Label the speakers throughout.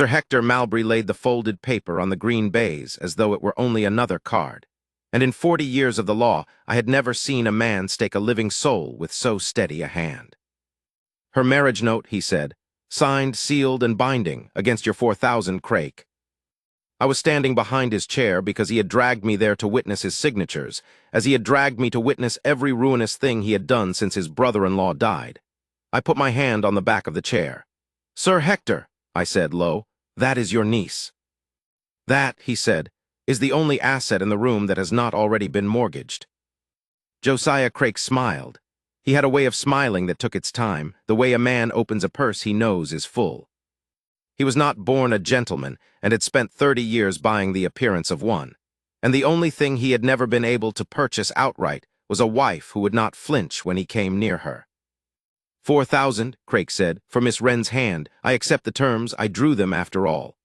Speaker 1: Sir Hector Malbry laid the folded paper on the green baize as though it were only another card. And in 40 years of the law, I had never seen a man stake a living soul with so steady a hand. "Her marriage note," he said, "signed, sealed, and binding, against your 4,000 crake." I was standing behind his chair because he had dragged me there to witness his signatures, as he had dragged me to witness every ruinous thing he had done since his brother-in-law died. I put my hand on the back of the chair. "Sir Hector," I said low, "that is your niece." "That," he said, "is the only asset in the room that has not already been mortgaged." Josiah Crake smiled. He had a way of smiling that took its time, the way a man opens a purse he knows is full. He was not born a gentleman and had spent 30 years buying the appearance of one, and the only thing he had never been able to purchase outright was a wife who would not flinch when he came near her. 4,000, Crake said, "for Miss Wren's hand. I accept the terms. I drew them after all."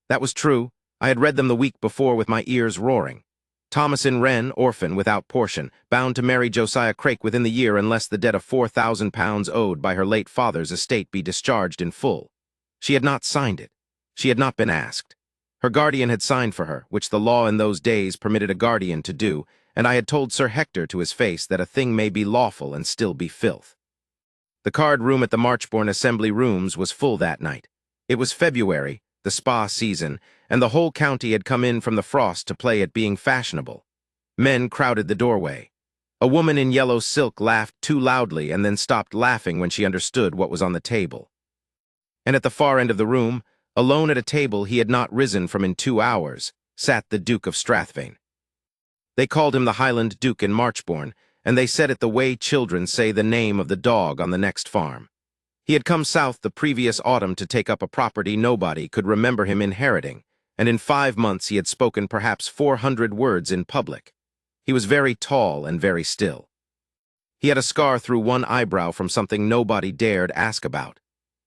Speaker 1: That was true. I had read them the week before with my ears roaring. Thomasin Wren, orphan without portion, bound to marry Josiah Crake within the year unless the debt of £4,000 owed by her late father's estate be discharged in full. She had not signed it. She had not been asked. Her guardian had signed for her, which the law in those days permitted a guardian to do, and I had told Sir Hector to his face that a thing may be lawful and still be filth. The card room at the Marchbourne Assembly Rooms was full that night. It was February, the spa season, and the whole county had come in from the frost to play at being fashionable. Men crowded the doorway. A woman in yellow silk laughed too loudly and then stopped laughing when she understood what was on the table. And at the far end of the room, alone at a table he had not risen from in 2 hours, sat the Duke of Strathvain. They called him the Highland Duke in Marchbourne, and they said it the way children say the name of the dog on the next farm. He had come south the previous autumn to take up a property nobody could remember him inheriting, and in 5 months he had spoken perhaps 400 words in public. He was very tall and very still. He had a scar through one eyebrow from something nobody dared ask about.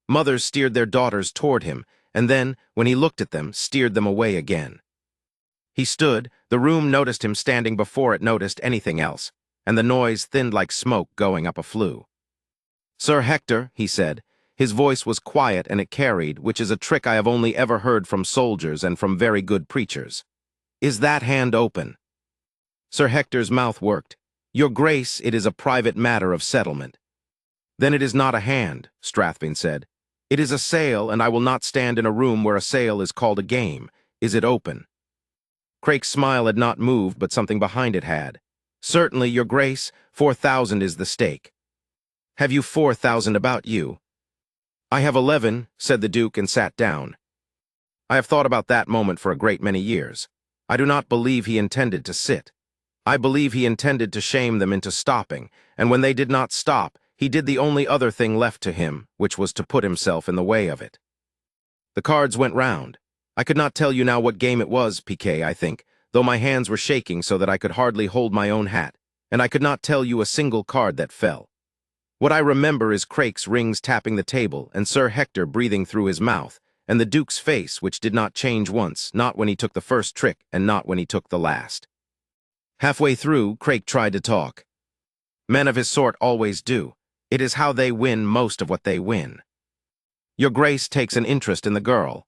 Speaker 1: Mothers steered their daughters toward him, and then, when he looked at them, steered them away again. He stood, the room noticed him standing before it noticed anything else, and the noise thinned like smoke going up a flue. "Sir Hector," he said. His voice was quiet and it carried, which is a trick I have only ever heard from soldiers and from very good preachers. "Is that hand open?" Sir Hector's mouth worked. "Your Grace, it is a private matter of settlement." "Then it is not a hand," Strathvain said. "It is a sale, and I will not stand in a room where a sale is called a game. Is it open?" Crake's smile had not moved, but something behind it had. "Certainly, your Grace, 4,000 is the stake." "Have you 4,000 about you?" "I have 11, said the Duke and sat down. I have thought about that moment for a great many years. I do not believe he intended to sit. I believe he intended to shame them into stopping, and when they did not stop, he did the only other thing left to him, which was to put himself in the way of it. The cards went round. I could not tell you now what game it was, piquet, I think, though my hands were shaking so that I could hardly hold my own hat, and I could not tell you a single card that fell. What I remember is Crake's rings tapping the table, and Sir Hector breathing through his mouth, and the Duke's face, which did not change once, not when he took the first trick, and not when he took the last. Halfway through, Crake tried to talk. Men of his sort always do. It is how they win most of what they win. "Your Grace takes an interest in the girl."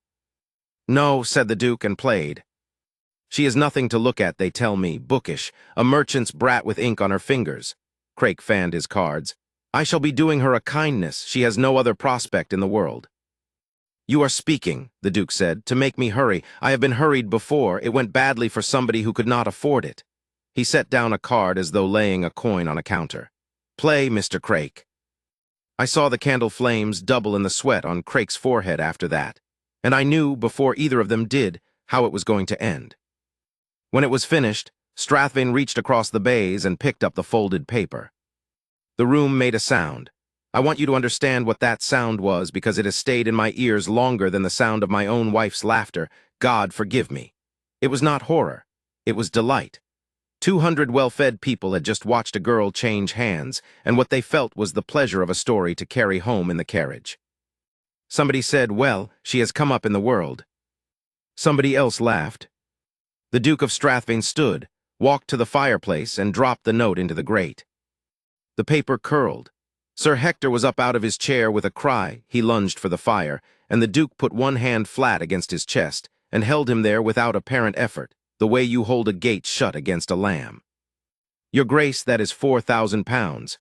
Speaker 1: "No," said the Duke, and played. "She is nothing to look at, they tell me, bookish, a merchant's brat with ink on her fingers." Crake fanned his cards. "I shall be doing her a kindness. She has no other prospect in the world." "You are speaking," the Duke said, "to make me hurry. I have been hurried before. It went badly for somebody who could not afford it." He set down a card as though laying a coin on a counter. "Play, Mr. Crake." I saw the candle flames double in the sweat on Crake's forehead after that, and I knew, before either of them did, how it was going to end. When it was finished, Strathvain reached across the baize and picked up the folded paper. The room made a sound. I want you to understand what that sound was because it has stayed in my ears longer than the sound of my own wife's laughter. God forgive me. It was not horror. It was delight. 200 well-fed people had just watched a girl change hands, and what they felt was the pleasure of a story to carry home in the carriage. Somebody said, "Well, she has come up in the world." Somebody else laughed. The Duke of Strathvain stood, walked to the fireplace, and dropped the note into the grate. The paper curled. Sir Hector was up out of his chair with a cry. He lunged for the fire, and the Duke put one hand flat against his chest and held him there without apparent effort, the way you hold a gate shut against a lamb. "Your Grace, that is 4,000 pounds.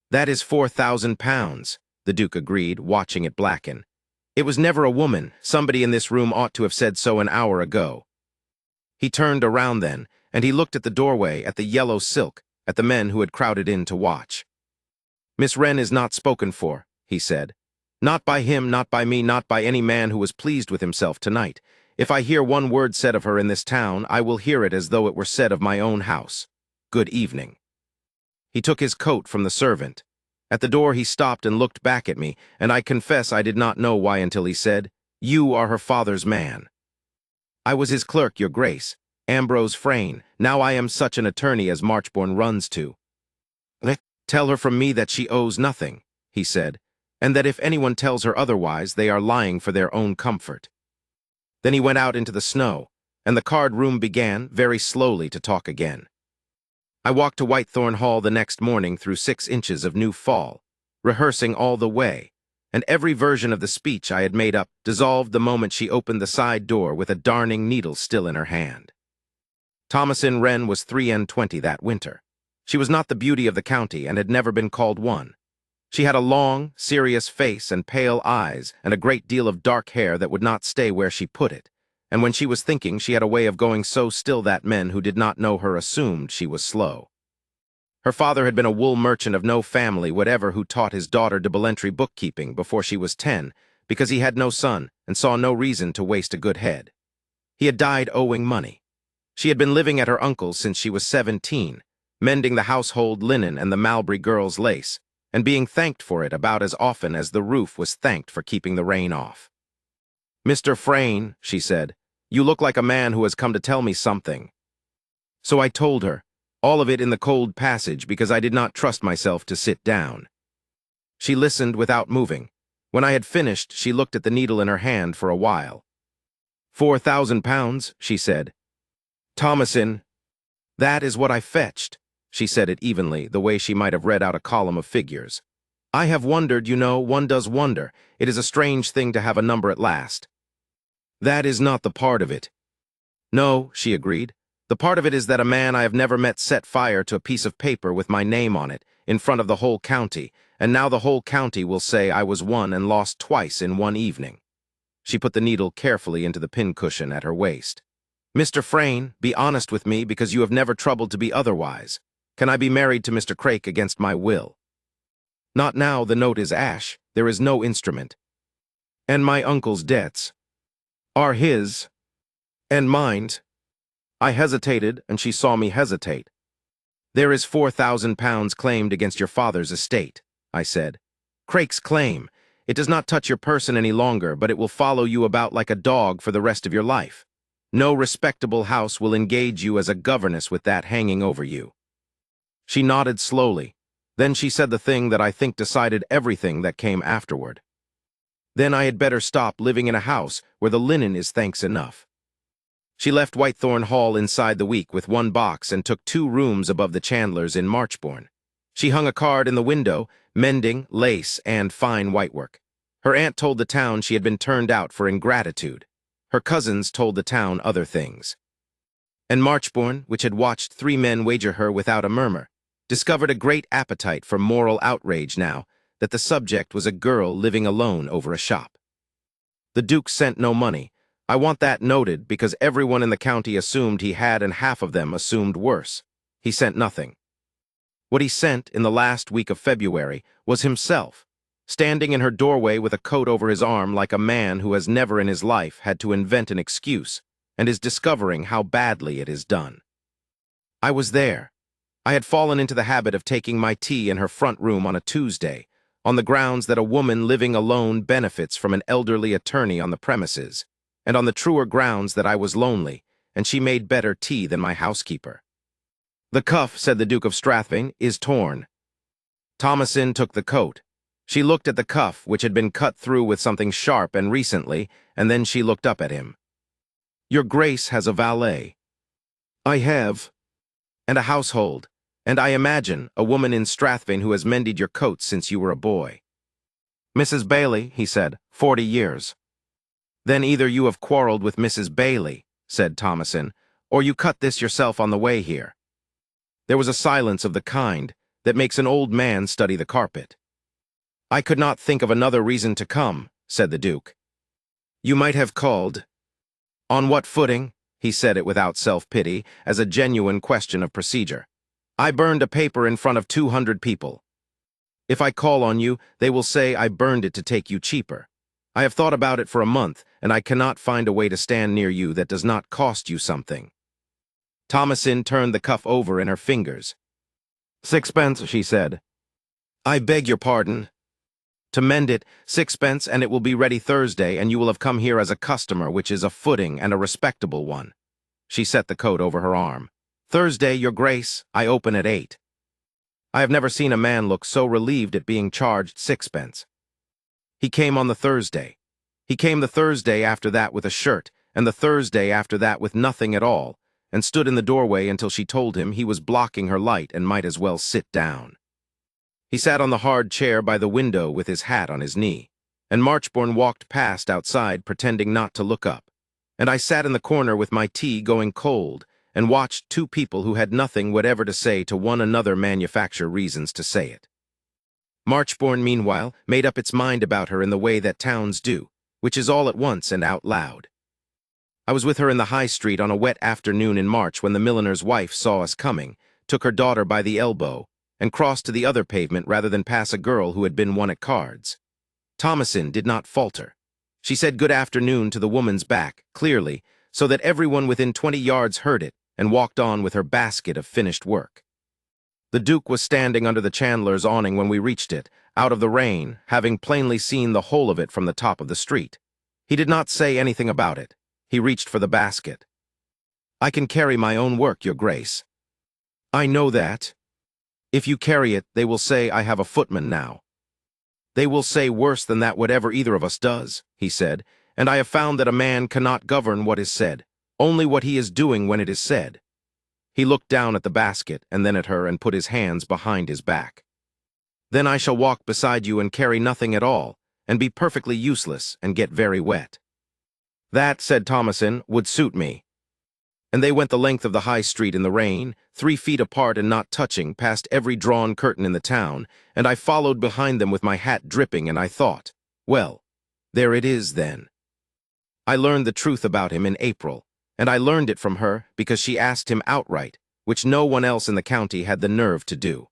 Speaker 1: "That is 4,000 pounds, the Duke agreed, watching it blacken. "It was never a woman. Somebody in this room ought to have said so an hour ago." He turned around then, and he looked at the doorway, at the yellow silk, at the men who had crowded in to watch. "Miss Wren is not spoken for," he said. "Not by him, not by me, not by any man who was pleased with himself tonight. If I hear one word said of her in this town, I will hear it as though it were said of my own house. Good evening." He took his coat from the servant. At the door he stopped and looked back at me, and I confess I did not know why until he said, "You are her father's man." "I was his clerk, your Grace, Ambrose Frayne. Now I am such an attorney as Marchbourne runs to." "Tell her from me that she owes nothing," he said, "and that if anyone tells her otherwise, they are lying for their own comfort." Then he went out into the snow, and the card room began, very slowly, to talk again. I walked to Whitethorn Hall the next morning through 6 inches of new fall, rehearsing all the way, and every version of the speech I had made up dissolved the moment she opened the side door with a darning needle still in her hand. Thomasin Wren was 23 that winter. She was not the beauty of the county and had never been called one. She had a long, serious face and pale eyes and a great deal of dark hair that would not stay where she put it, and when she was thinking she had a way of going so still that men who did not know her assumed she was slow. Her father had been a wool merchant of no family whatever who taught his daughter debellentry bookkeeping before she was 10, because he had no son and saw no reason to waste a good head. He had died owing money. She had been living at her uncle's since she was 17, mending the household linen and the Malbury girls' lace, and being thanked for it about as often as the roof was thanked for keeping the rain off. "Mr. Frayne," she said, "you look like a man who has come to tell me something." So I told her, all of it in the cold passage because I did not trust myself to sit down. She listened without moving. When I had finished, she looked at the needle in her hand for a while. 4,000 pounds, she said. "Thomasin, that is what I fetched." She said it evenly, the way she might have read out a column of figures. "I have wondered, you know, one does wonder. It is a strange thing to have a number at last." "That is not the part of it." "No," she agreed. "The part of it is that a man I have never met set fire to a piece of paper with my name on it, in front of the whole county, and now the whole county will say I was won and lost twice in one evening." She put the needle carefully into the pincushion at her waist. "Mr. Frayne, be honest with me because you have never troubled to be otherwise. Can I be married to Mr. Craik against my will?" "Not now, the note is ash. There is no instrument." "And my uncle's debts?" "Are his. And mine." I hesitated, and she saw me hesitate. "There is 4,000 pounds claimed against your father's estate," I said. "Craik's claim. It does not touch your person any longer, but it will follow you about like a dog for the rest of your life. No respectable house will engage you as a governess with that hanging over you." She nodded slowly. Then she said the thing that I think decided everything that came afterward. "Then I had better stop living in a house where the linen is thanks enough." She left Whitethorn Hall inside the week with 1 box and took 2 rooms above the Chandlers in Marchbourne. She hung a card in the window, mending, lace, and fine whitework. Her aunt told the town she had been turned out for ingratitude. Her cousins told the town other things. And Marchbourne, which had watched 3 men wager her without a murmur, discovered a great appetite for moral outrage now that the subject was a girl living alone over a shop. The Duke sent no money. I want that noted because everyone in the county assumed he had and half of them assumed worse. He sent nothing. What he sent in the last week of February was himself, standing in her doorway with a coat over his arm like a man who has never in his life had to invent an excuse and is discovering how badly it is done. I was there. I had fallen into the habit of taking my tea in her front room on a Tuesday, on the grounds that a woman living alone benefits from an elderly attorney on the premises, and on the truer grounds that I was lonely, and she made better tea than my housekeeper. "The cuff," said the Duke of Strathvain, "is torn." Thomasin took the coat. She looked at the cuff, which had been cut through with something sharp and recently, and then she looked up at him. "Your Grace has a valet." "I have." "And a household, and I imagine a woman in Strathvain who has mended your coats since you were a boy." Mrs. Bailey, he said, 40 years. Then either you have quarreled with Mrs. Bailey, said Thomasin, or you cut this yourself on the way here. There was a silence of the kind that makes an old man study the carpet. I could not think of another reason to come, said the Duke. You might have called. On what footing? He said it without self-pity, as a genuine question of procedure. I burned a paper in front of 200 people. If I call on you, they will say I burned it to take you cheaper. I have thought about it for a month, and I cannot find a way to stand near you that does not cost you something. Thomasin turned the cuff over in her fingers. 6pence, she said. I beg your pardon. To mend it, 6pence, and it will be ready Thursday, and you will have come here as a customer, which is a footing and a respectable one. She set the coat over her arm. Thursday, your grace, I open at 8. I have never seen a man look so relieved at being charged 6pence. He came on the Thursday. He came the Thursday after that with a shirt, and the Thursday after that with nothing at all, and stood in the doorway until she told him he was blocking her light and might as well sit down. He sat on the hard chair by the window with his hat on his knee, and Marchbourne walked past outside pretending not to look up, and I sat in the corner with my tea going cold and watched two people who had nothing whatever to say to one another manufacture reasons to say it. Marchbourne, meanwhile, made up its mind about her in the way that towns do, which is all at once and out loud. I was with her in the High Street on a wet afternoon in March when the milliner's wife saw us coming, took her daughter by the elbow, and crossed to the other pavement rather than pass a girl who had been won at cards. Thomasin did not falter. She said good afternoon to the woman's back, clearly, so that everyone within 20 yards heard it, and walked on with her basket of finished work. The Duke was standing under the chandler's awning when we reached it, out of the rain, having plainly seen the whole of it from the top of the street. He did not say anything about it. He reached for the basket. I can carry my own work, your grace. I know that. If you carry it, they will say I have a footman now. They will say worse than that whatever either of us does, he said, and I have found that a man cannot govern what is said, only what he is doing when it is said. He looked down at the basket and then at her and put his hands behind his back. Then I shall walk beside you and carry nothing at all, and be perfectly useless and get very wet. That, said Thomasin, would suit me. And they went the length of the High Street in the rain, 3 feet apart and not touching, past every drawn curtain in the town, and I followed behind them with my hat dripping, and I thought, well, there it is then. I learned the truth about him in April, and I learned it from her because she asked him outright, which no one else in the county had the nerve to do.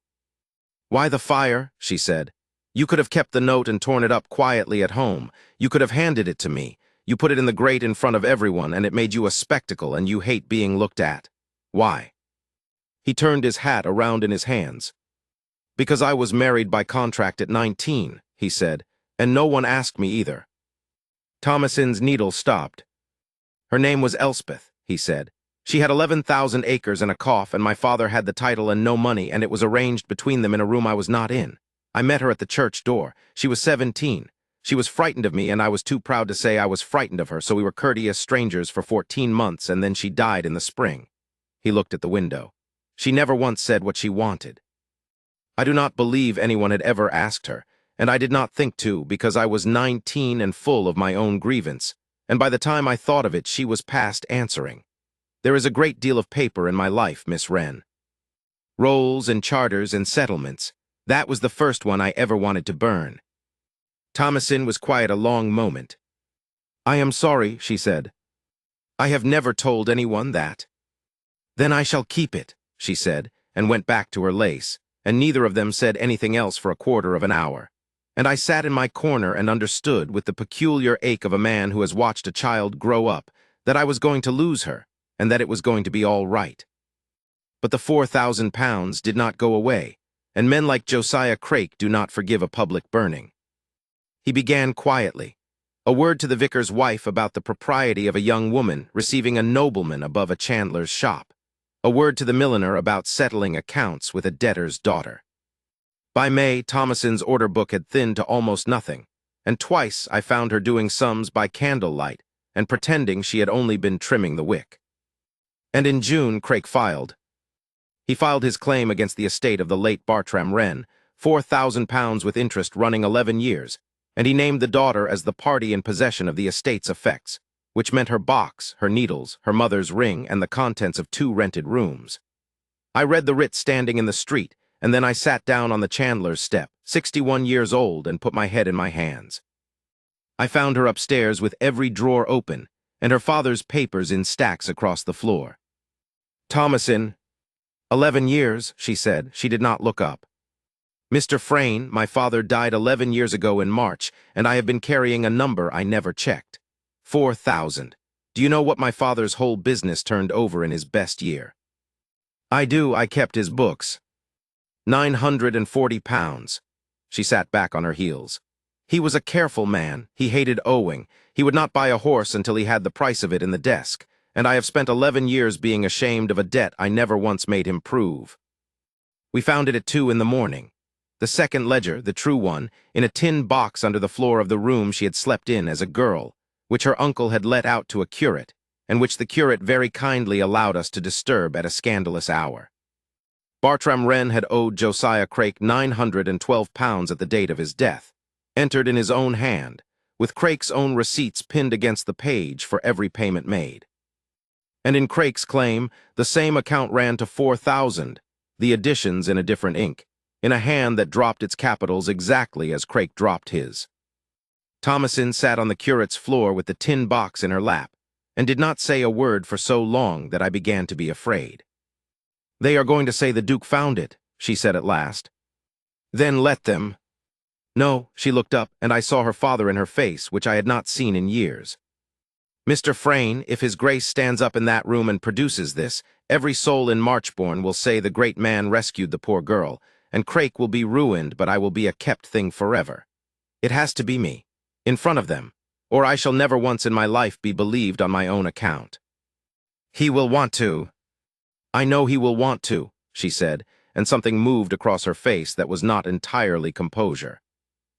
Speaker 1: Why the fire? She said. You could have kept the note and torn it up quietly at home. You could have handed it to me. You put it in the grate in front of everyone, and it made you a spectacle, and you hate being looked at. Why? He turned his hat around in his hands. Because I was married by contract at 19, he said, and no one asked me either. Thomasin's needle stopped. Her name was Elspeth, he said. She had 11,000 acres and a cough, and my father had the title and no money, and it was arranged between them in a room I was not in. I met her at the church door. She was 17. She was frightened of me, and I was too proud to say I was frightened of her, so we were courteous strangers for 14 months, and then she died in the spring. He looked at the window. She never once said what she wanted. I do not believe anyone had ever asked her, and I did not think to, because I was 19 and full of my own grievance, and by the time I thought of it, she was past answering. There is a great deal of paper in my life, Miss Wren. Rolls and charters and settlements. That was the first one I ever wanted to burn. Thomasin was quiet a long moment. I am sorry, she said. I have never told anyone that. Then I shall keep it, she said, and went back to her lace, and neither of them said anything else for a quarter of an hour. And I sat in my corner and understood, with the peculiar ache of a man who has watched a child grow up, that I was going to lose her, and that it was going to be all right. But the £4,000 did not go away, and men like Josiah Craik do not forgive a public burning. He began quietly, a word to the vicar's wife about the propriety of a young woman receiving a nobleman above a chandler's shop, a word to the milliner about settling accounts with a debtor's daughter. By May, Thomasin's order book had thinned to almost nothing, and twice I found her doing sums by candlelight and pretending she had only been trimming the wick. And in June, Craik filed. He filed his claim against the estate of the late Bartram Wren, £4,000 with interest running 11 years, and he named the daughter as the party in possession of the estate's effects, which meant her box, her needles, her mother's ring, and the contents of 2 rented rooms. I read the writ standing in the street, and then I sat down on the chandler's step, 61 years old, and put my head in my hands. I found her upstairs with every drawer open, and her father's papers in stacks across the floor. "Thomasin." 11 years, she said. She did not look up. "Mr. Frayne, my father died 11 years ago in March, and I have been carrying a number I never checked. 4,000. Do you know what my father's whole business turned over in his best year?" "I do. I kept his books." £940. She sat back on her heels. "He was a careful man. He hated owing. He would not buy a horse until he had the price of it in the desk, and I have spent 11 years being ashamed of a debt I never once made him prove." We found it at 2 in the morning. The second ledger, the true one, in a tin box under the floor of the room she had slept in as a girl, which her uncle had let out to a curate, and which the curate very kindly allowed us to disturb at a scandalous hour. Bartram Wren had owed Josiah Craik £912 at the date of his death, entered in his own hand, with Craik's own receipts pinned against the page for every payment made. And in Craik's claim, the same account ran to 4,000, the additions in a different ink, in a hand that dropped its capitals exactly as Craik dropped his. Thomasin sat on the curate's floor with the tin box in her lap, and did not say a word for so long that I began to be afraid. "They are going to say the Duke found it," she said at last. "Then let them." "No," she looked up, and I saw her father in her face, which I had not seen in years. "Mr. Frayne, if his grace stands up in that room and produces this, every soul in Marchbourne will say the great man rescued the poor girl, and Craik will be ruined, but I will be a kept thing forever. It has to be me, in front of them, or I shall never once in my life be believed on my own account." "He will want to." "I know he will want to," she said, and something moved across her face that was not entirely composure.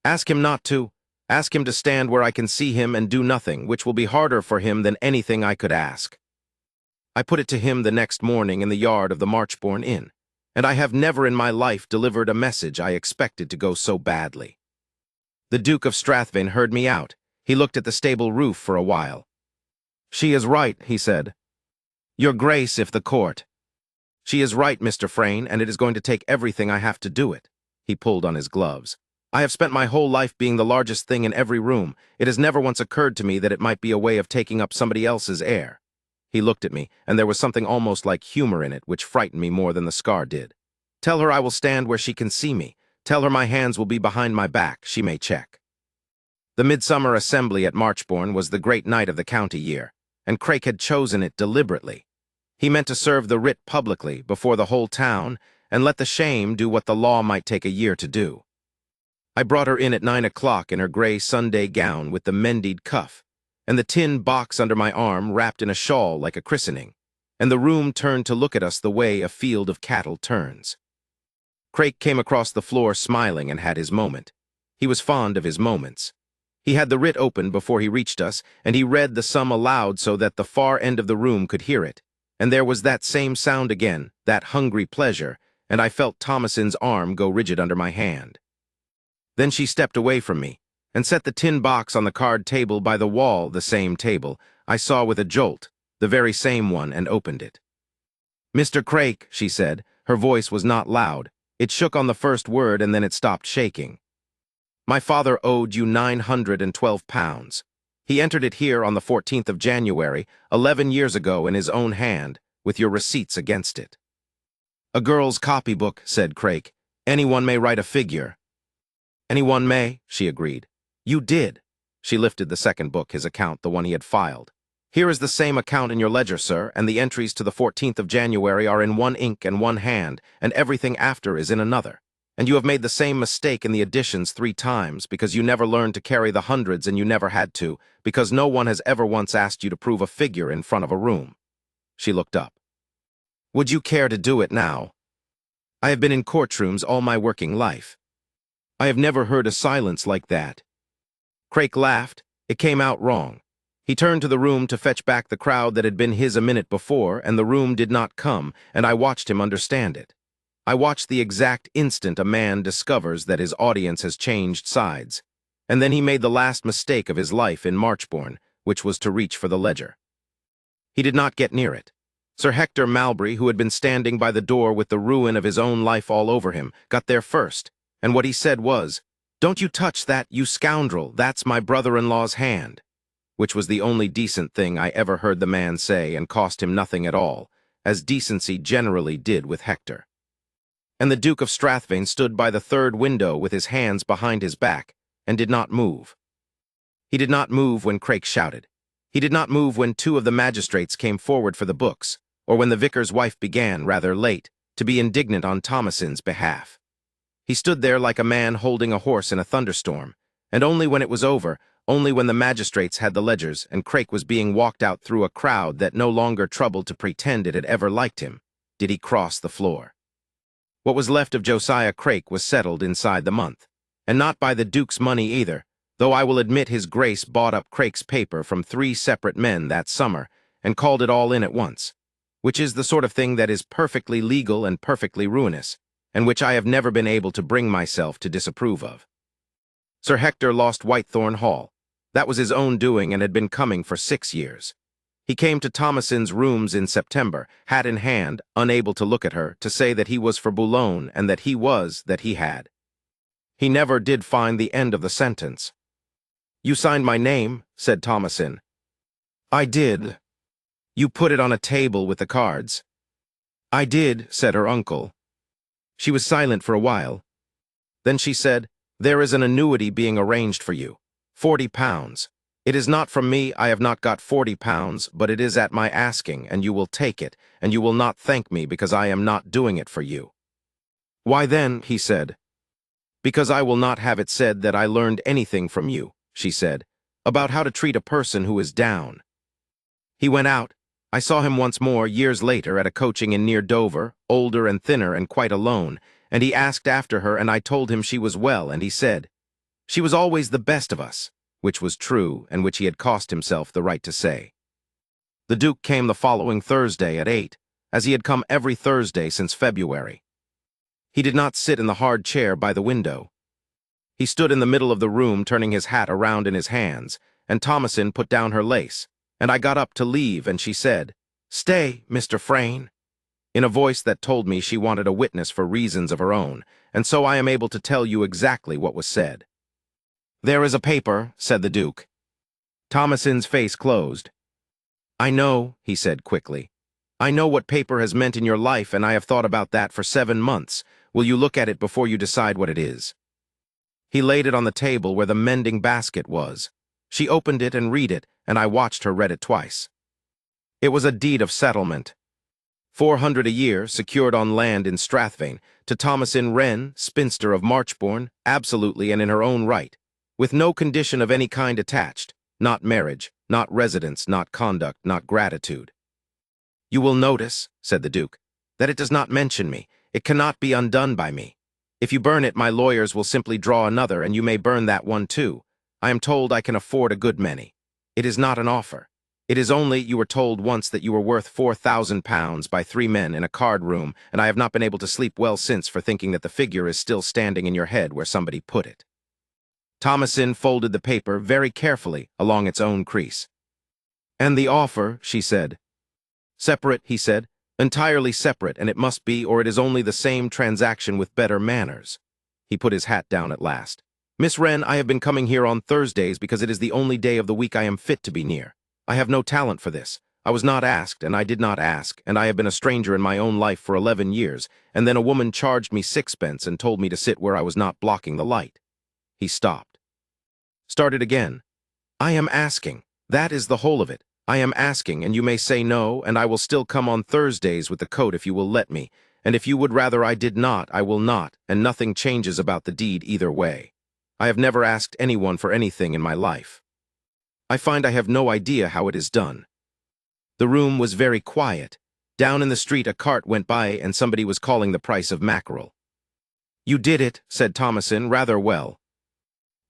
Speaker 1: "Ask him not to. Ask him to stand where I can see him and do nothing, which will be harder for him than anything I could ask." I put it to him the next morning in the yard of the Marchbourne Inn, and I have never in my life delivered a message I expected to go so badly. The Duke of Strathvain heard me out. He looked at the stable roof for a while. "She is right," he said. "Your Grace, if the court—" "She is right, Mr. Frayne, and it is going to take everything I have to do it." He pulled on his gloves. "I have spent my whole life being the largest thing in every room. It has never once occurred to me that it might be a way of taking up somebody else's air." He looked at me, and there was something almost like humor in it, which frightened me more than the scar did. "Tell her I will stand where she can see me. Tell her my hands will be behind my back. She may check." The Midsummer Assembly at Marchbourne was the great night of the county year, and Craik had chosen it deliberately. He meant to serve the writ publicly, before the whole town, and let the shame do what the law might take a year to do. I brought her in at 9 o'clock in her gray Sunday gown with the mended cuff, and the tin box under my arm wrapped in a shawl like a christening, and the room turned to look at us the way a field of cattle turns. Craik came across the floor smiling and had his moment. He was fond of his moments. He had the writ open before he reached us, and he read the sum aloud so that the far end of the room could hear it, and there was that same sound again, that hungry pleasure, and I felt Thomasin's arm go rigid under my hand. Then she stepped away from me, and set the tin box on the card table by the wall, the same table I saw with a jolt, the very same one, and opened it. "Mr. Craik," she said. Her voice was not loud. It shook on the first word, and then it stopped shaking. "My father owed you £912. He entered it here on the 14th of January, 11 years ago, in his own hand, with your receipts against it." "A girl's copybook," said Craik. "Anyone may write a figure." "Anyone may," she agreed. "You did." She lifted the second book, his account, the one he had filed. "Here is the same account in your ledger, sir, and the entries to the 14th of January are in one ink and one hand, and everything after is in another. And you have made the same mistake in the additions 3 times, because you never learned to carry the hundreds, and you never had to, because no one has ever once asked you to prove a figure in front of a room." She looked up. "Would you care to do it now? I have been in courtrooms all my working life. I have never heard a silence like that." Craik laughed. It came out wrong. He turned to the room to fetch back the crowd that had been his a minute before, and the room did not come, and I watched him understand it. I watched the exact instant a man discovers that his audience has changed sides. And then he made the last mistake of his life in Marchbourne, which was to reach for the ledger. He did not get near it. Sir Hector Malbry, who had been standing by the door with the ruin of his own life all over him, got there first, and what he said was, "Don't you touch that, you scoundrel, that's my brother-in-law's hand," which was the only decent thing I ever heard the man say and cost him nothing at all, as decency generally did with Hector. And the Duke of Strathvain stood by the third window with his hands behind his back, and did not move. He did not move when Craik shouted. He did not move when two of the magistrates came forward for the books, or when the vicar's wife began, rather late, to be indignant on Thomasin's behalf. He stood there like a man holding a horse in a thunderstorm, and only when it was over, only when the magistrates had the ledgers and Craik was being walked out through a crowd that no longer troubled to pretend it had ever liked him, did he cross the floor. What was left of Josiah Craik was settled inside the month, and not by the Duke's money either, though I will admit his grace bought up Craik's paper from 3 separate men that summer and called it all in at once, which is the sort of thing that is perfectly legal and perfectly ruinous, and which I have never been able to bring myself to disapprove of. Sir Hector lost Whitethorn Hall. That was his own doing and had been coming for 6 years. He came to Thomasin's rooms in September, hat in hand, unable to look at her, to say that he was for Boulogne and that he had. He never did find the end of the sentence. "You signed my name," said Thomasin. "I did." "You put it on a table with the cards." "I did," said her uncle. She was silent for a while. Then she said, "There is an annuity being arranged for you. £40. It is not from me, I have not got £40, but it is at my asking, and you will take it, and you will not thank me because I am not doing it for you." "Why then," he said. "Because I will not have it said that I learned anything from you," she said, "about how to treat a person who is down." He went out. I saw him once more, years later, at a coaching inn near Dover, older and thinner and quite alone, and he asked after her, and I told him she was well, and he said, "She was always the best of us," which was true, and which he had cost himself the right to say. The Duke came the following Thursday at 8, as he had come every Thursday since February. He did not sit in the hard chair by the window. He stood in the middle of the room turning his hat around in his hands, and Thomasin put down her lace, and I got up to leave, and she said, "Stay, Mr. Frayne," in a voice that told me she wanted a witness for reasons of her own, and so I am able to tell you exactly what was said. "There is a paper," said the Duke. Thomasin's face closed. "I know," he said quickly. "I know what paper has meant in your life, and I have thought about that for 7 months. Will you look at it before you decide what it is?" He laid it on the table where the mending basket was. She opened it and read it, and I watched her read it twice. It was a deed of settlement. 400 a year, secured on land in Strathvain, to Thomasin Wren, spinster of Marchbourne, absolutely and in her own right, with no condition of any kind attached, not marriage, not residence, not conduct, not gratitude. "You will notice," said the Duke, "that it does not mention me. It cannot be undone by me. If you burn it, my lawyers will simply draw another, and you may burn that one too. I am told I can afford a good many. It is not an offer. It is only, you were told once that you were worth £4,000 by 3 men in a card room, and I have not been able to sleep well since for thinking that the figure is still standing in your head where somebody put it." Thomasin folded the paper very carefully along its own crease. "And the offer," she said. "Separate," he said. "Entirely separate, and it must be, or it is only the same transaction with better manners." He put his hat down at last. "Miss Wren, I have been coming here on Thursdays because it is the only day of the week I am fit to be near. I have no talent for this. I was not asked, and I did not ask, and I have been a stranger in my own life for 11 years, and then a woman charged me 6pence and told me to sit where I was not blocking the light." He stopped. Started again. "I am asking. That is the whole of it. I am asking, and you may say no, and I will still come on Thursdays with the coat if you will let me, and if you would rather I did not, I will not, and nothing changes about the deed either way. I have never asked anyone for anything in my life. I find I have no idea how it is done." The room was very quiet. Down in the street a cart went by and somebody was calling the price of mackerel. "You did it," said Thomasin, "rather well."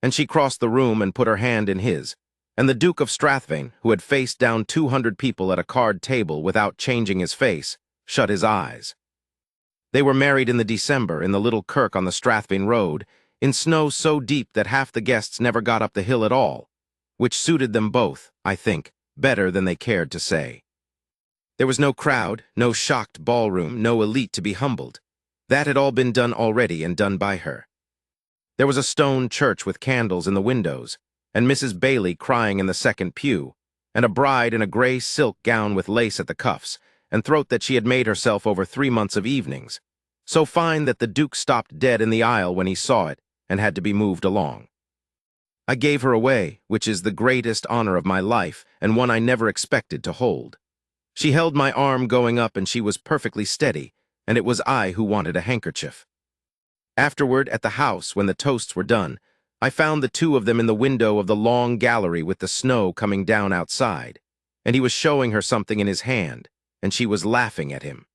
Speaker 1: And she crossed the room and put her hand in his, and the Duke of Strathvain, who had faced down 200 people at a card table without changing his face, shut his eyes. They were married in the December in the little kirk on the Strathvain road, in snow so deep that half the guests never got up the hill at all, which suited them both, I think, better than they cared to say. There was no crowd, no shocked ballroom, no elite to be humbled. That had all been done already and done by her. There was a stone church with candles in the windows, and Mrs. Bailey crying in the second pew, and a bride in a gray silk gown with lace at the cuffs, and throat that she had made herself over 3 months of evenings, so fine that the Duke stopped dead in the aisle when he saw it and had to be moved along. I gave her away, which is the greatest honor of my life and one I never expected to hold. She held my arm going up and she was perfectly steady, and it was I who wanted a handkerchief. Afterward, at the house, when the toasts were done, I found the two of them in the window of the long gallery with the snow coming down outside, and he was showing her something in his hand, and she was laughing at him.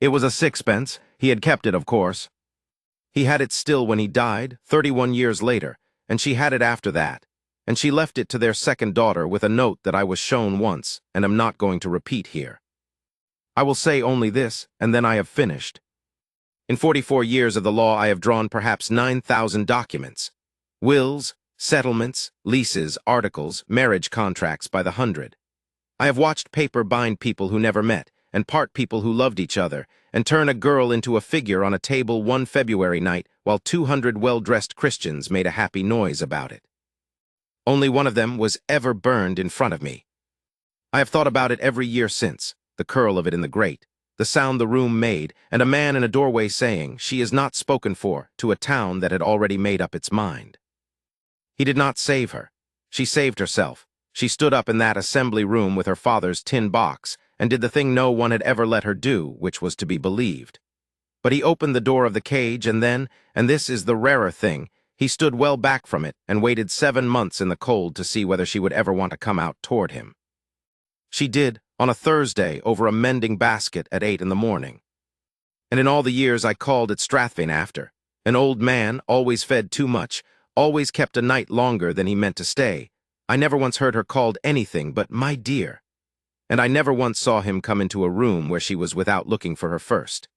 Speaker 1: It was a 6pence. He had kept it, of course. He had it still when he died, 31 years later, and she had it after that, and she left it to their second daughter with a note that I was shown once and am not going to repeat here. I will say only this, and then I have finished. In 44 years of the law, I have drawn perhaps 9,000 documents. Wills, settlements, leases, articles, marriage contracts by the hundred. I have watched paper bind people who never met, and part people who loved each other, and turn a girl into a figure on a table one February night while 200 well-dressed Christians made a happy noise about it. Only one of them was ever burned in front of me. I have thought about it every year since, the curl of it in the grate, the sound the room made, and a man in a doorway saying, "She is not spoken for," to a town that had already made up its mind. He did not save her. She saved herself. She stood up in that assembly room with her father's tin box and did the thing no one had ever let her do, which was to be believed. But he opened the door of the cage and then, and this is the rarer thing, he stood well back from it and waited 7 months in the cold to see whether she would ever want to come out toward him. She did, on a Thursday, over a mending basket at 8 in the morning. And in all the years I called at Strathvain after, an old man, always fed too much, always kept a night longer than he meant to stay, I never once heard her called anything but "my dear," and I never once saw him come into a room where she was without looking for her first.